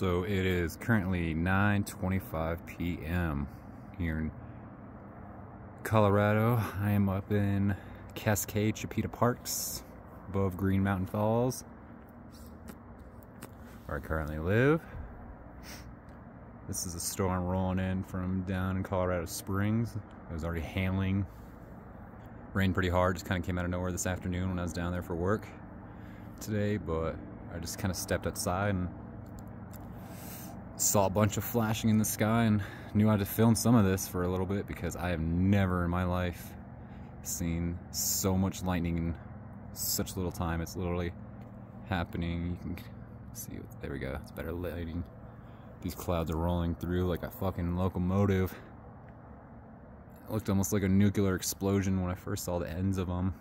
So it is currently 9:25 p.m. here in Colorado. I am up in Cascade Chipeta Parks above Green Mountain Falls, where I currently live. This is a storm rolling in from down in Colorado Springs. It was already hailing. Rained pretty hard, just kind of came out of nowhere this afternoon when I was down there for work today, but I just kind of stepped outside and saw a bunch of flashing in the sky and knew I had to film some of this for a little bit because I have never in my life seen so much lightning in such little time. It's literally happening. You can see it. There we go. It's better lighting. These clouds are rolling through like a fucking locomotive. It looked almost like a nuclear explosion when I first saw the ends of them.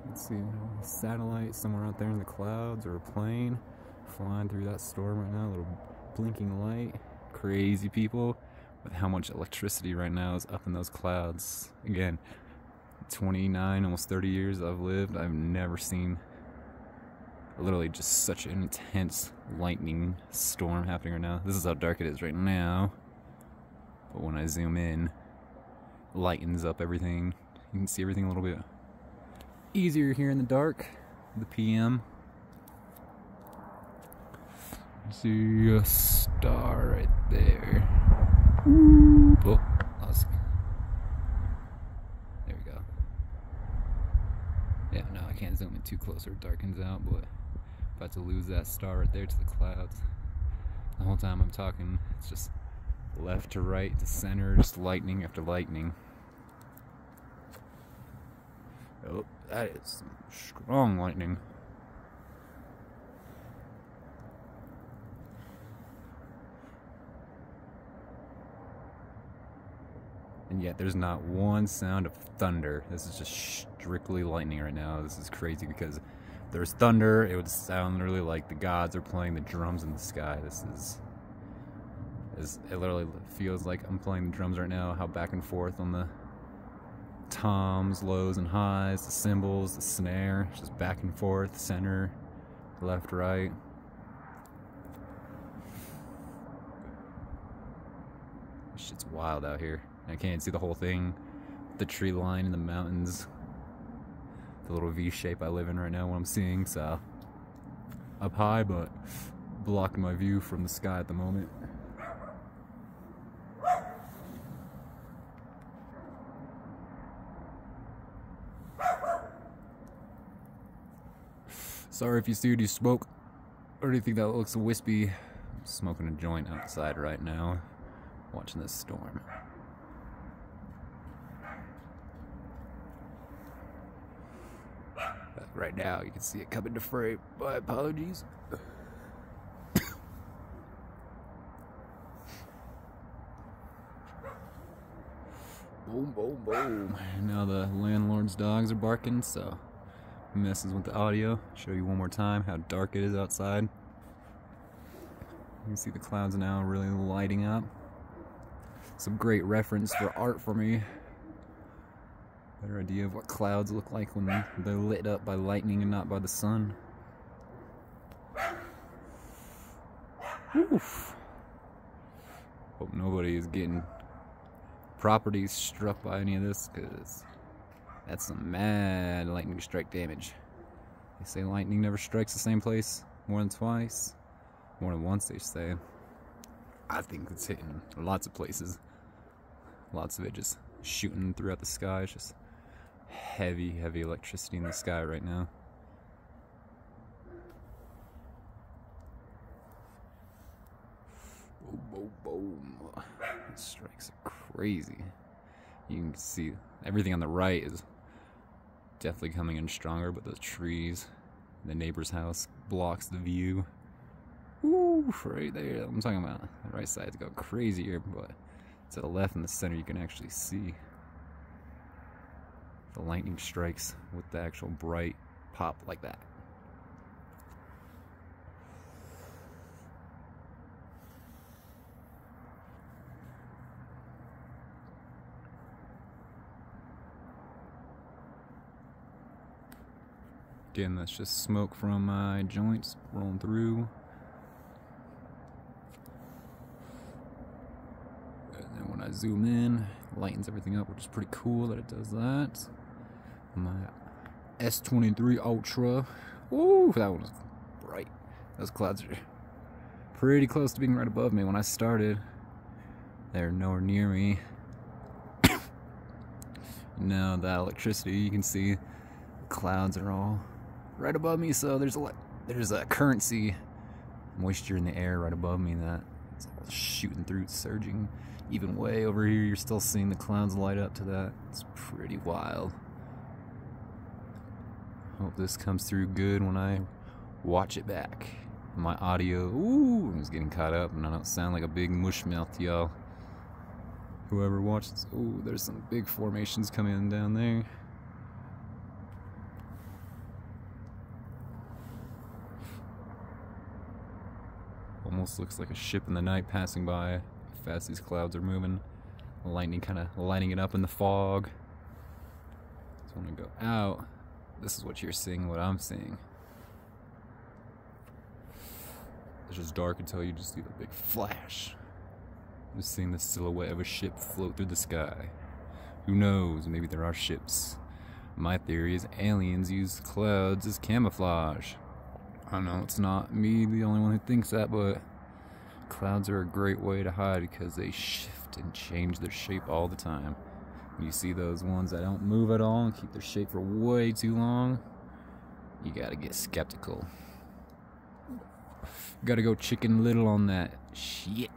Let's see, a satellite somewhere out there in the clouds, or a plane flying through that storm right now. A little blinking light. Crazy people with how much electricity right now is up in those clouds. Again, 29, almost 30 years I've lived, I've never seen literally just such an intense lightning storm happening right now. This is how dark it is right now, but when I zoom in, it lightens up everything. You can see everything a little bit easier here in the dark, the PM. See a star right there. Oh, there we go. Yeah, no, I can't zoom in too close or it darkens out, but about to lose that star right there to the clouds. The whole time I'm talking, it's just left to right to center, just lightning after lightning. Oh, that is some strong lightning. And yet there's not one sound of thunder. This is just strictly lightning right now. This is crazy because if there's thunder, it would sound literally like the gods are playing the drums in the sky. This is it literally feels like I'm playing the drums right now, how back and forth on the toms, lows and highs, the cymbals, the snare, just back and forth, center, left, right. This shit's wild out here. I can't see the whole thing. The tree line in the mountains, the little V shape I live in right now, what I'm seeing, so up high, but blocking my view from the sky at the moment. Sorry if you see any smoke or anything that looks wispy. I'm smoking a joint outside right now, watching this storm. Right now, you can see it coming to frame. My apologies. Boom, boom, boom. Now the landlord's dogs are barking, so messes with the audio. Show you one more time how dark it is outside. You can see the clouds now really lighting up. Some great reference for art for me. Better idea of what clouds look like when they're lit up by lightning and not by the sun. Oof. Hope nobody is getting properties struck by any of this, because that's some mad lightning strike damage. They say lightning never strikes the same place more than twice. More than once, they say. I think it's hitting lots of places. Lots of it just shooting throughout the sky. It's just heavy, heavy electricity in the sky right now. Boom, boom, boom. The strikes are crazy. You can see everything on the right is definitely coming in stronger, but those trees, the neighbor's house blocks the view. Woo, right there. I'm talking about the right side's going crazy here, but to the left and the center you can actually see the lightning strikes with the actual bright pop like that. Again, that's just smoke from my joints rolling through. And then when I zoom in, it lightens everything up, which is pretty cool that it does that. My S23 Ultra. Ooh, that one was bright. Those clouds are pretty close to being right above me. When I started, they're nowhere near me. Now that electricity, you can see the clouds are all right above me, so there's a currency, moisture in the air right above me that's all shooting through, surging. Even way over here, you're still seeing the clouds light up to that. It's pretty wild. Hope this comes through good when I watch it back. My audio, ooh, is getting caught up, and I don't sound like a big mush mouth to y'all. Whoever watches, ooh, there's some big formations coming in down there. Almost looks like a ship in the night passing by. How fast these clouds are moving. The lightning kind of lighting it up in the fog. So when I go out, this is what you're seeing, what I'm seeing. It's just dark until you just see the big flash. Just seeing the silhouette of a ship float through the sky. Who knows, maybe there are ships. My theory is aliens use clouds as camouflage. I know it's not me the only one who thinks that, but clouds are a great way to hide because they shift and change their shape all the time. You see those ones that don't move at all and keep their shape for way too long, you gotta get skeptical. Gotta go Chicken Little on that shit.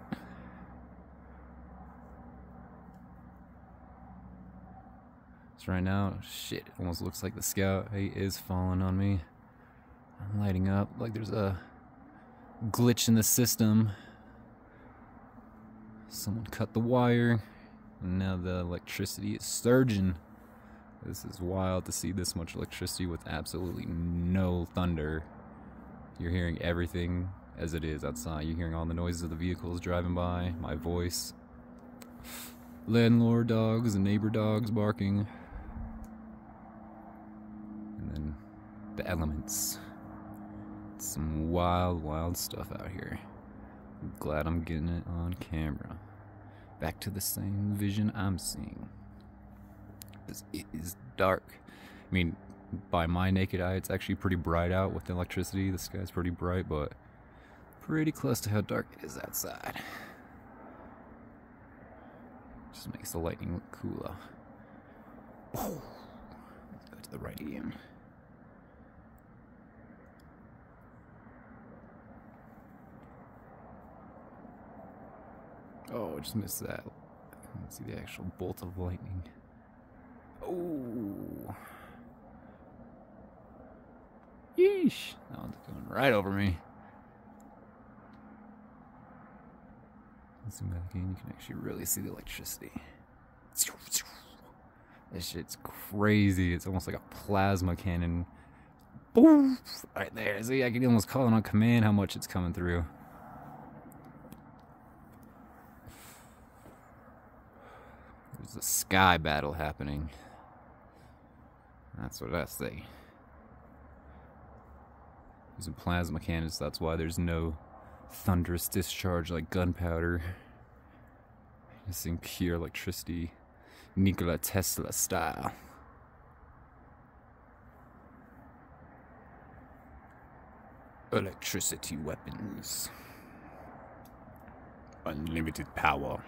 So right now, shit, it almost looks like the scout is falling on me. I'm lighting up like there's a glitch in the system. Someone cut the wire, and now the electricity is surging. This is wild to see this much electricity with absolutely no thunder. You're hearing everything as it is outside. You're hearing all the noises of the vehicles driving by, my voice, landlord dogs and neighbor dogs barking, and then the elements. Some wild, wild stuff out here. I'm glad I'm getting it on camera. Back to the same vision I'm seeing. It is dark. I mean, by my naked eye, it's actually pretty bright out with the electricity. The sky's pretty bright, but pretty close to how dark it is outside. Just makes the lightning look cooler. Oh, let's go to the right again. Oh, I just missed that. Let's see the actual bolt of lightning. Oh. Yeesh. That one's going right over me. Let's zoom back in. You can actually really see the electricity. This shit's crazy. It's almost like a plasma cannon. Boom! Right there. See, I can almost call it on command how much it's coming through. There's a sky battle happening. That's what I say. Using plasma cannons, that's why there's no thunderous discharge like gunpowder. Using pure electricity, Nikola Tesla style. Electricity weapons. Unlimited power.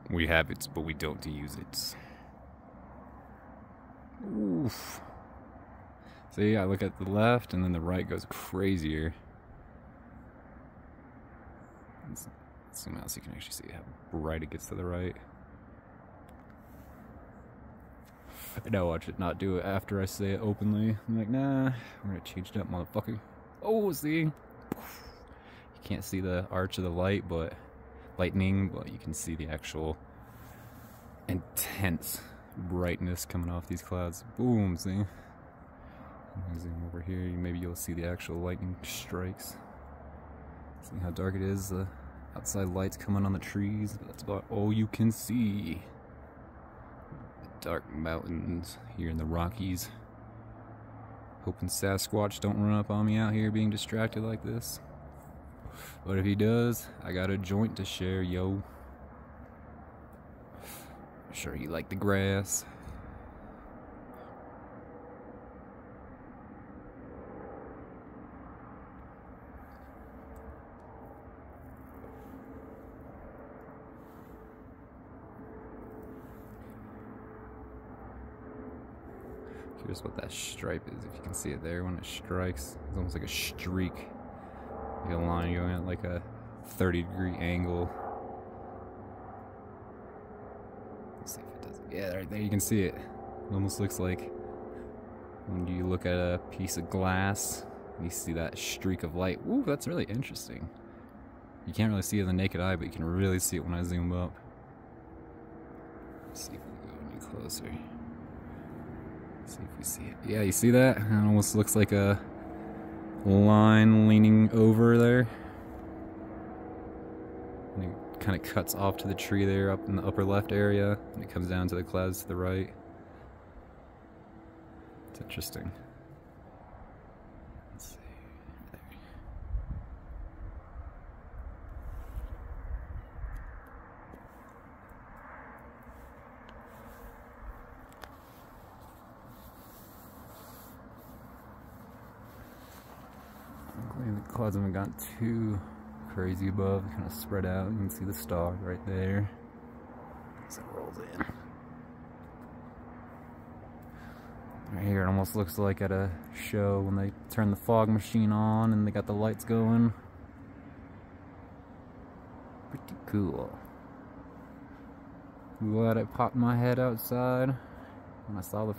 We have it, but we don't use it. Oof. See, I look at the left, and then the right goes crazier. Let's zoom out so you can actually see how bright it gets to the right. Now watch it not do it after I say it openly. I'm like, nah, I'm gonna change it up, motherfucker. Oh, see? You can't see the arch of the light, but lightning, but you can see the actual intense brightness coming off these clouds. Boom, see? I'm gonna zoom over here, maybe you'll see the actual lightning strikes. See how dark it is? The outside light's coming on the trees, but that's about all you can see. dark mountains here in the Rockies. Hoping Sasquatch don't run up on me out here being distracted like this. But if he does, I got a joint to share, yo. I'm sure he liked the grass. Curious what that stripe is, if you can see it there when it strikes. It's almost like a streak. Like a line going at like a 30-degree angle. Let's see if it does. Yeah, right there you can see it. It almost looks like when you look at a piece of glass and you see that streak of light. Ooh, that's really interesting. You can't really see it with the naked eye, but you can really see it when I zoom up. Let's see if we can go any closer. See if we see it. Yeah, you see that? It almost looks like a line leaning over there. And it kind of cuts off to the tree there up in the upper left area. And it comes down to the clouds to the right. It's interesting. Let's see. There. The clouds haven't gotten too crazy above, kind of spread out. You can see the star right there as it rolls in. Right here, it almost looks like at a show when they turn the fog machine on and they got the lights going. Pretty cool. Glad I popped my head outside when I saw the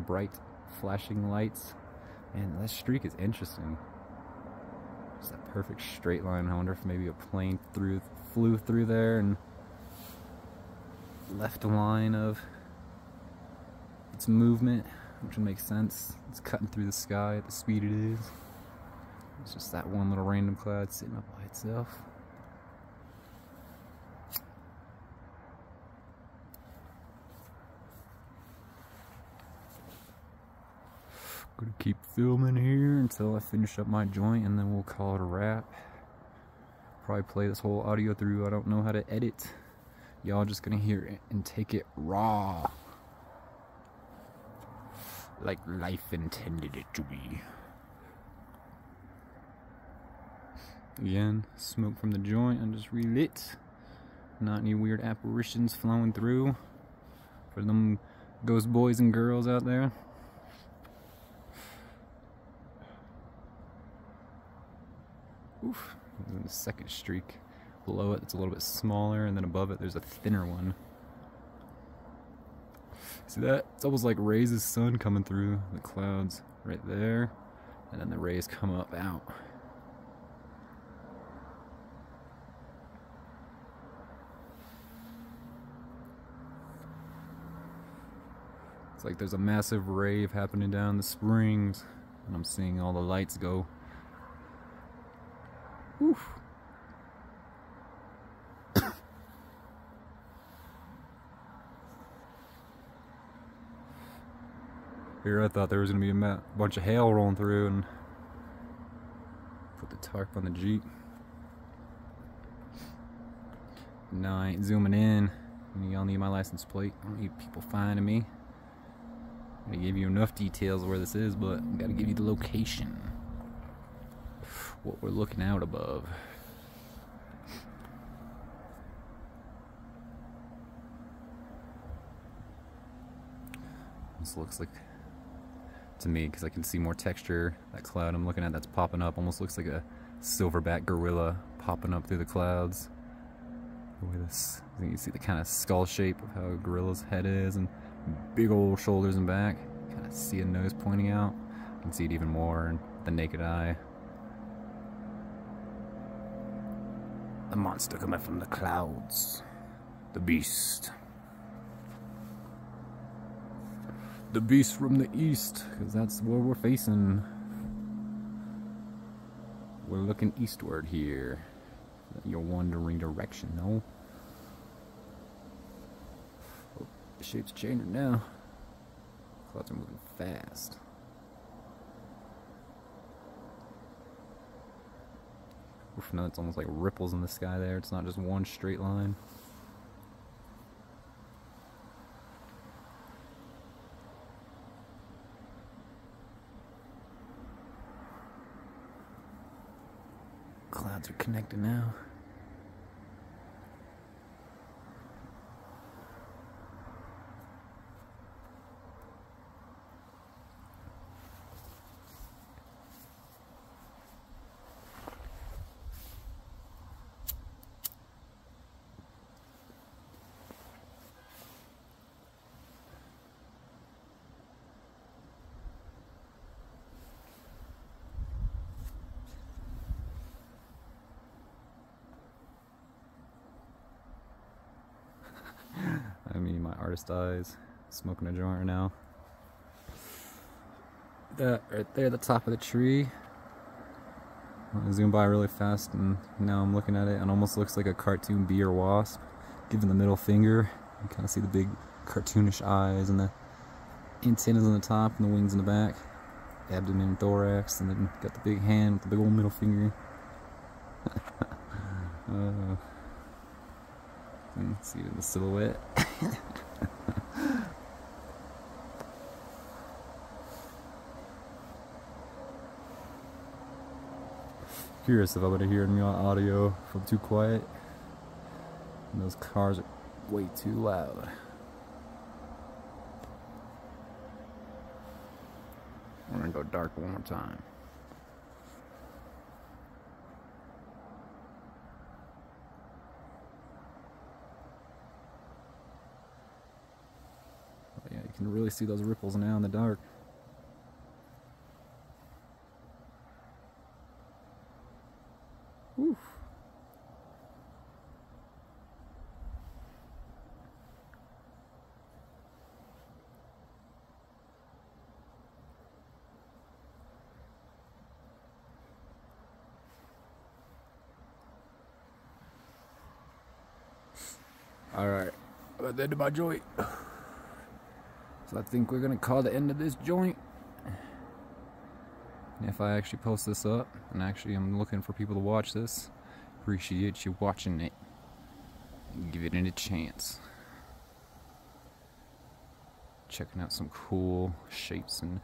bright flashing lights. And that streak is interesting. It's that perfect straight line. I wonder if maybe a plane flew through there and left a line of its movement, which would make sense. It's cutting through the sky at the speed it is. It's just that one little random cloud sitting up by itself. Gonna keep filming here until I finish up my joint, and then we'll call it a wrap. Probably play this whole audio through. I don't know how to edit. Y'all just gonna hear it and take it raw, like life intended it to be. Again, smoke from the joint and just relit. Not any weird apparitions flowing through for them ghost boys and girls out there. Oof. And the second streak below it, it's a little bit smaller, and then above it there's a thinner one. See that? It's almost like rays of sun coming through the clouds right there, and then the rays come up out. It's like there's a massive rave happening down the springs, and I'm seeing all the lights go. Oof. Here I thought there was going to be a bunch of hail rolling through, and put the tarp on the Jeep. No, I ain't zooming in. Y'all need my license plate. I don't need people finding me. I'm going to give you enough details where this is, but I've got to give you the location. What we're looking out above. This looks like, to me, because I can see more texture, that cloud I'm looking at that's popping up almost looks like a silverback gorilla popping up through the clouds. The way this, you can see the kind of skull shape of how a gorilla's head is, and big old shoulders and back. Kind of see a nose pointing out. You can see it even more in the naked eye. The monster coming from the clouds. The beast. The beast from the east, because that's where we're facing. We're looking eastward here. You're wandering direction, no? The shape's changing now. Clouds are moving fast. Oof, no, it's almost like ripples in the sky there. It's not just one straight line. Clouds are connected now. I mean, my artist eyes, smoking a joint right now. That right there, the top of the tree. I zoomed by really fast, and now I'm looking at it, and it almost looks like a cartoon bee or wasp, giving the middle finger. You kind of see the big cartoonish eyes and the antennas on the top and the wings in the back, abdomen, thorax, and then got the big hand with the big old middle finger. See it in the silhouette. Curious if I would have heard me on audio if I'm too quiet. And those cars are way too loud. We're gonna go dark one more time. Yeah, you can really see those ripples now in the dark. Oof. Alright, about the end of my joint. So I think we're gonna call the end of this joint. And if I actually post this up, and actually I'm looking for people to watch this, appreciate you watching it. And give it a chance. Checking out some cool shapes and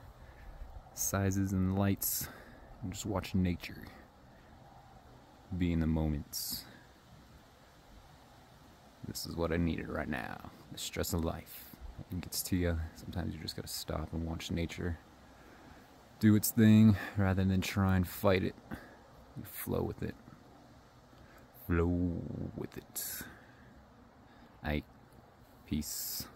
sizes and lights. And just watching nature. Be in the moments. This is what I needed right now. The stress of life. It gets to you. Sometimes you just gotta stop and watch nature do its thing rather than try and fight it. You flow with it. Flow with it. Aight. Peace.